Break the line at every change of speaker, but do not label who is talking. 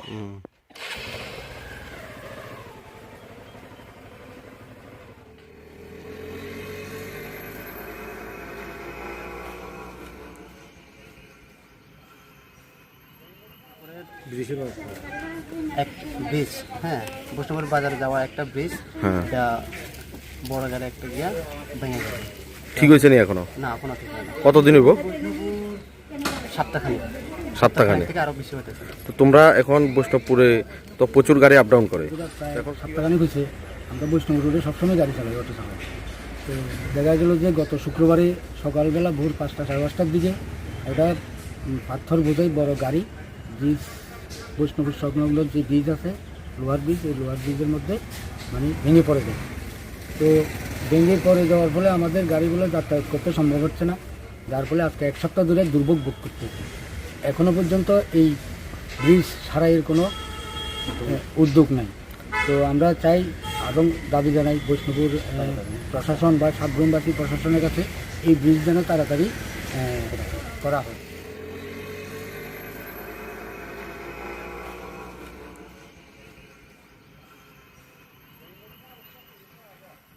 এক ব্রিজ, হ্যাঁ, বৈষ্ণবের বাজারে যাওয়া একটা ব্রিজ, এটা বড় গাড়ি একটা গিয়া ভেঙে গেছে।
ঠিক হয়েছে নি এখনো?
না, এখনো ঠিক হয় না।
কতদিন হইব?
সপ্তাহখানি থেকে আরো বেশি হতেছে।
তো তোমরা এখন বৈষ্ণবপুরে তো প্রচুর গাড়ি আপ ডাউন করে,
এখন সপ্তাহখানি হয়েছে আমরা বৈষ্ণব রোডে সবসময় গাড়ি চালাই, অটো চালাই। তো দেখা গেল যে গত শুক্রবারে সকালবেলা ভোর 5টা সাড়ে 5টার দিকে একটা পাথর বোঝাই বড় গাড়ি ব্রিজ, বৈষ্ণবের সংলগ্ন যে ব্রিজ আছে লোহার ব্রিজ, এই লোহার ব্রিজের মধ্যে মানে ভেঙে পড়ে যায়। তো ভেঙে পড়ে যাওয়ার ফলে আমাদের গাড়িগুলো যাতায়াত করতে সম্ভব হচ্ছে না, যার ফলে আজকে 1 সপ্তাহ ধরে দুর্ভোগ ভোগ করতে হচ্ছে। এখনও পর্যন্ত এই ব্রিজ সারাইয়ের কোনো উদ্যোগ নেই। তো আমরা চাই এবং দাবি জানাই বৈষ্ণবপুর প্রশাসন বা সাতগ্রামবাসী প্রশাসনের কাছে এই ব্রিজ যেন তাড়াতাড়ি করা হয়।